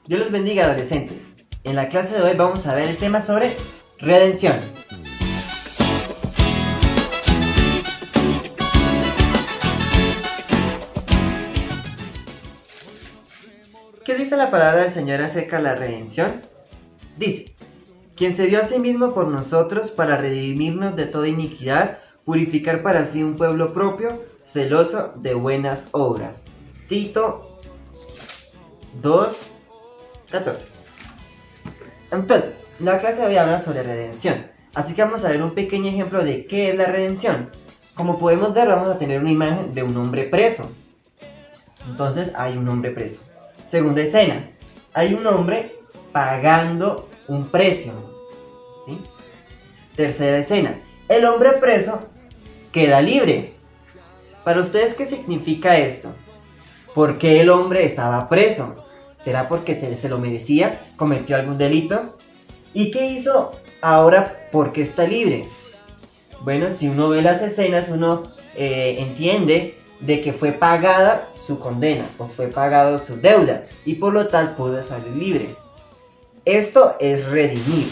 Dios los bendiga, adolescentes. En la clase de hoy vamos a ver el tema sobre redención. ¿Qué dice la palabra del Señor acerca de la redención? Dice, quien se dio a sí mismo por nosotros para redimirnos de toda iniquidad, purificar para sí un pueblo propio, celoso de buenas obras. Tito 2:14. Entonces, la clase de hoy habla sobre redención, así que vamos a ver un pequeño ejemplo de qué es la redención. Como podemos ver, vamos a tener una imagen de un hombre preso. Entonces, hay un hombre preso. Segunda escena, hay un hombre pagando un precio, ¿sí? Tercera escena, el hombre preso queda libre. Para ustedes, ¿qué significa esto? ¿Por qué el hombre estaba preso? ¿Será porque se lo merecía? ¿Cometió algún delito? ¿Y qué hizo ahora porque está libre? Bueno, si uno ve las escenas, uno entiende de que fue pagada su condena o fue pagado su deuda y por lo tal pudo salir libre. Esto es redimir.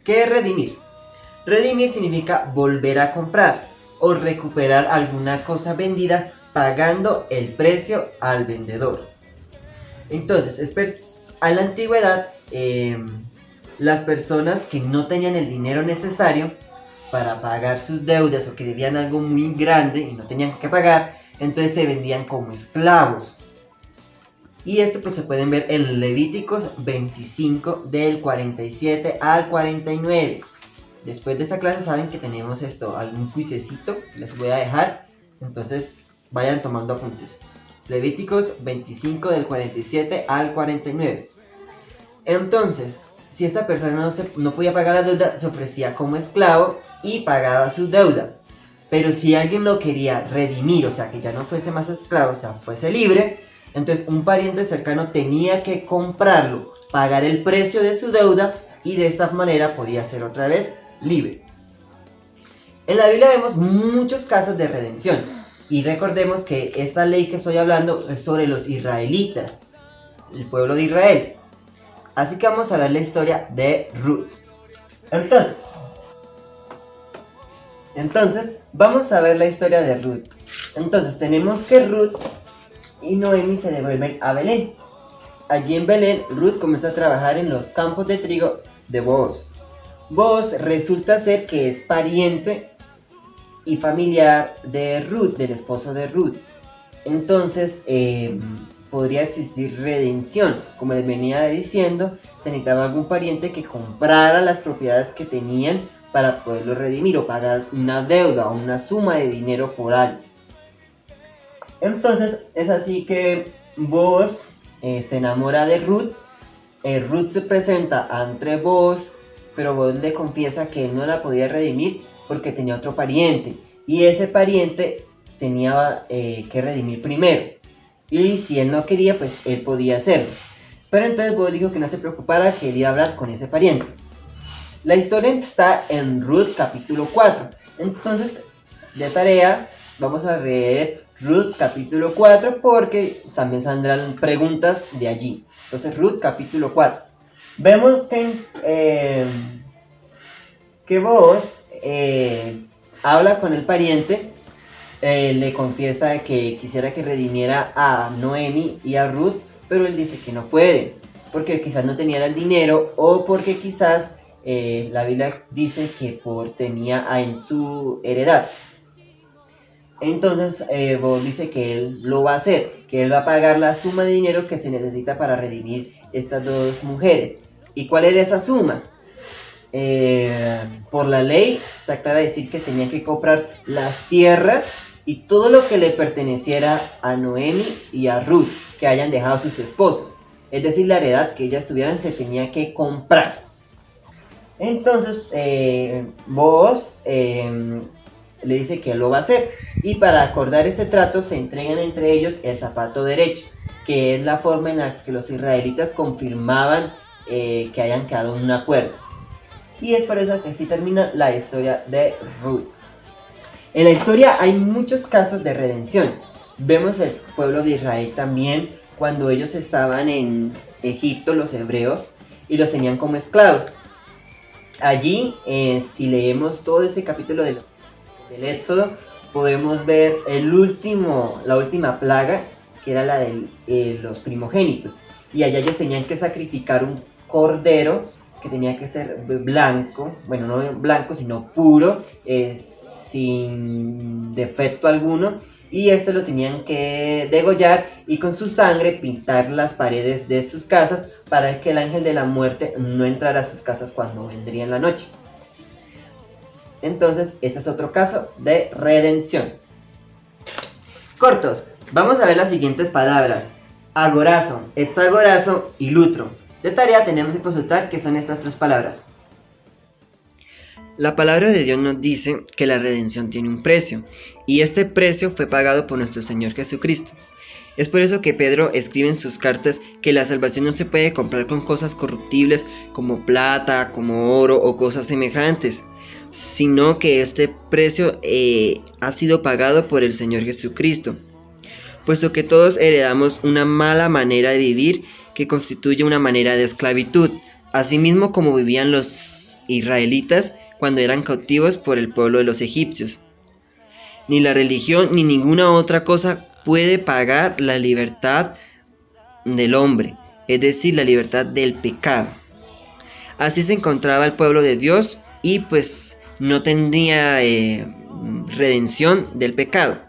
¿Qué es redimir? Redimir significa volver a comprar o recuperar alguna cosa vendida pagando el precio al vendedor. Entonces, a la antigüedad, las personas que no tenían el dinero necesario para pagar sus deudas o que debían algo muy grande y no tenían que pagar, entonces se vendían como esclavos. Y esto pues se pueden ver en Levíticos 25 del 47 al 49. Después de esa clase saben que tenemos algún cuisecito que les voy a dejar, entonces vayan tomando apuntes. Levíticos 25 del 47 al 49. Entonces, si esta persona no podía pagar la deuda, se ofrecía como esclavo y pagaba su deuda. Pero si alguien lo quería redimir, o sea, que ya no fuese más esclavo, o sea, fuese libre, entonces un pariente cercano tenía que comprarlo, pagar el precio de su deuda y de esta manera podía ser otra vez libre. En la Biblia vemos muchos casos de redención y recordemos que esta ley que estoy hablando es sobre los israelitas, el pueblo de Israel. Así que vamos a ver la historia de Ruth. Entonces, vamos a ver la historia de Ruth. Entonces, tenemos que Ruth y Noemi se devuelven a Belén. Allí en Belén, Ruth comenzó a trabajar en los campos de trigo de Booz. Booz resulta ser que es pariente y familiar de Ruth, del esposo de Ruth. Entonces, podría existir redención. Como les venía diciendo, se necesitaba algún pariente que comprara las propiedades que tenían para poderlo redimir o pagar una deuda o una suma de dinero por algo. Entonces es así que Booz se enamora de Ruth. Ruth se presenta ante Booz, pero Booz le confiesa que él no la podía redimir porque tenía otro pariente y ese pariente tenía que redimir primero. Y si él no quería, pues él podía hacerlo. Pero entonces Booz dijo que no se preocupara, que él iba a hablar con ese pariente. La historia está en Ruth capítulo 4. Entonces, de tarea, vamos a leer Ruth capítulo 4 porque también saldrán preguntas de allí. Entonces, Ruth capítulo 4. Vemos que Booz habla con el pariente. Le confiesa que quisiera que redimiera a Noemi y a Ruth, pero él dice que no puede, porque quizás no tenía el dinero o porque quizás la Biblia dice que tenía en su heredad. Entonces Booz dice que él lo va a hacer, que él va a pagar la suma de dinero que se necesita para redimir estas dos mujeres. ¿Y cuál era esa suma? Por la ley se aclara decir que tenían que comprar las tierras y todo lo que le perteneciera a Noemi y a Ruth, que hayan dejado sus esposos. Es decir, la heredad que ellas tuvieran se tenía que comprar. Entonces, Booz le dice que él lo va a hacer. Y para acordar este trato se entregan entre ellos el zapato derecho, que es la forma en la que los israelitas confirmaban que hayan quedado en un acuerdo. Y es por eso que así termina la historia de Ruth. En la historia hay muchos casos de redención. Vemos el pueblo de Israel también cuando ellos estaban en Egipto, los hebreos, y los tenían como esclavos. Allí, si leemos todo ese capítulo del Éxodo, podemos ver la última plaga, que era la de los primogénitos. Y allá ellos tenían que sacrificar un cordero que tenía que ser blanco, bueno, no blanco, sino puro, sin defecto alguno. Y esto lo tenían que degollar y con su sangre pintar las paredes de sus casas para que el ángel de la muerte no entrara a sus casas cuando vendría en la noche. Entonces, este es otro caso de redención. Cortos, vamos a ver las siguientes palabras: agorazo, hexagorazo y lutro. De tarea tenemos que consultar qué son estas tres palabras. La palabra de Dios nos dice que la redención tiene un precio, y este precio fue pagado por nuestro Señor Jesucristo. Es por eso que Pedro escribe en sus cartas que la salvación no se puede comprar con cosas corruptibles como plata, como oro o cosas semejantes, sino que este precio ha sido pagado por el Señor Jesucristo, puesto que todos heredamos una mala manera de vivir que constituye una manera de esclavitud. asimismo como vivían los israelitas cuando eran cautivos por el pueblo de los egipcios. Ni la religión ni ninguna otra cosa puede pagar la libertad del hombre, es decir, la libertad del pecado. Así se encontraba el pueblo de Dios y pues no tenía redención del pecado.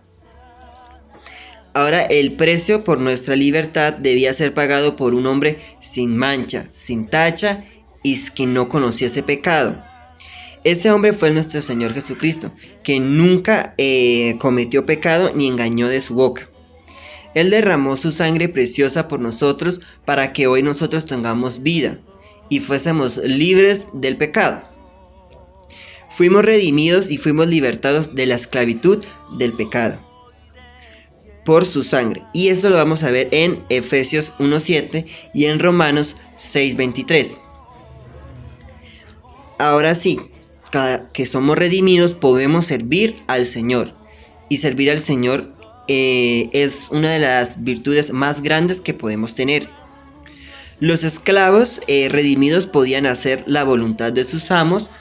Ahora el precio por nuestra libertad debía ser pagado por un hombre sin mancha, sin tacha y que no conociese pecado. Ese hombre fue nuestro Señor Jesucristo, que nunca cometió pecado ni engañó de su boca. Él derramó su sangre preciosa por nosotros para que hoy nosotros tengamos vida y fuésemos libres del pecado. Fuimos redimidos y fuimos libertados de la esclavitud del pecado por su sangre. Y eso lo vamos a ver en Efesios 1:7 y en Romanos 6:23. Ahora sí, cada que somos redimidos podemos servir al Señor. Y servir al Señor es una de las virtudes más grandes que podemos tener. Los esclavos redimidos podían hacer la voluntad de sus amos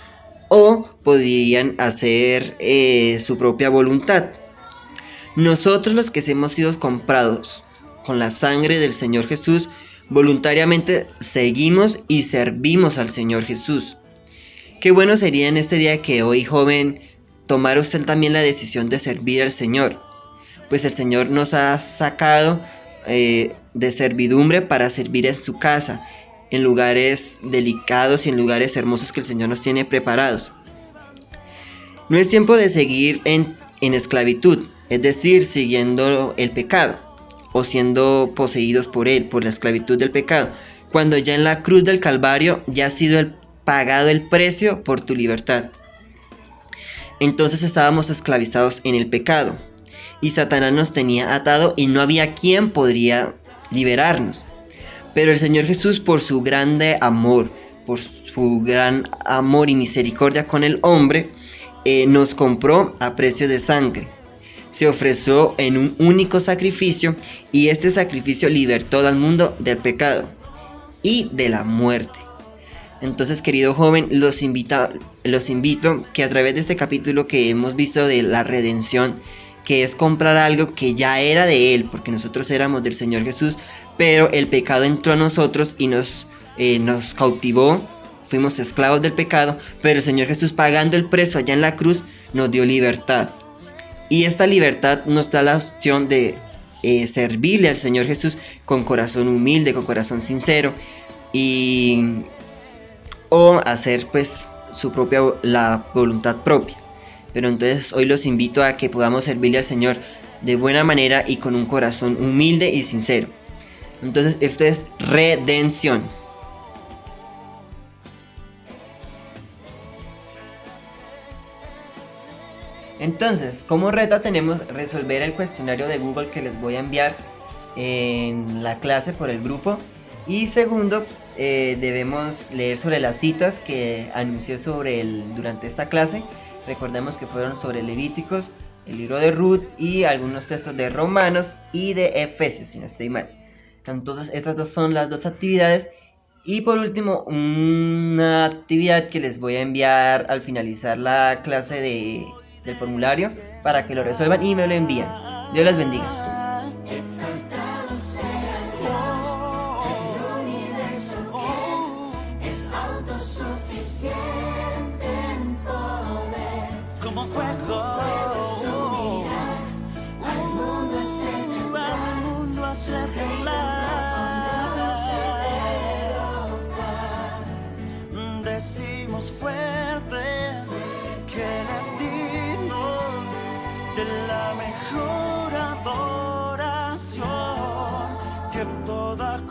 o podían hacer su propia voluntad. Nosotros los que hemos sido comprados con la sangre del Señor Jesús, voluntariamente seguimos y servimos al Señor Jesús. Qué bueno sería en este día que hoy, joven, tomar usted también la decisión de servir al Señor. Pues el Señor nos ha sacado de servidumbre para servir en su casa, en lugares delicados y en lugares hermosos que el Señor nos tiene preparados. No es tiempo de seguir en esclavitud, es decir, siguiendo el pecado o siendo poseídos por él, por la esclavitud del pecado, cuando ya en la cruz del Calvario ya ha sido pagado el precio por tu libertad. Entonces estábamos esclavizados en el pecado y Satanás nos tenía atado y no había quien podría liberarnos. Pero el Señor Jesús, por su grande amor, por su gran amor y misericordia con el hombre, nos compró a precio de sangre. Se ofreció en un único sacrificio y este sacrificio libertó al mundo del pecado y de la muerte. Entonces, querido joven, los invito que a través de este capítulo que hemos visto de la redención, que es comprar algo que ya era de Él, porque nosotros éramos del Señor Jesús, pero el pecado entró a nosotros y nos cautivó, fuimos esclavos del pecado, pero el Señor Jesús, pagando el precio allá en la cruz, nos dio libertad. Y esta libertad nos da la opción de servirle al Señor Jesús con corazón humilde, con corazón sincero, o hacer pues la voluntad propia. Pero entonces hoy los invito a que podamos servirle al Señor de buena manera y con un corazón humilde y sincero. Entonces esto es redención. Entonces, como reto tenemos resolver el cuestionario de Google que les voy a enviar en la clase por el grupo. Y segundo, debemos leer sobre las citas que anunció durante esta clase. Recordemos que fueron sobre Levíticos, el libro de Ruth y algunos textos de Romanos y de Efesios, si no estoy mal. Entonces estas dos son las dos actividades. Y por último, una actividad que les voy a enviar al finalizar la clase del formulario para que lo resuelvan y me lo envíen. Dios les bendiga.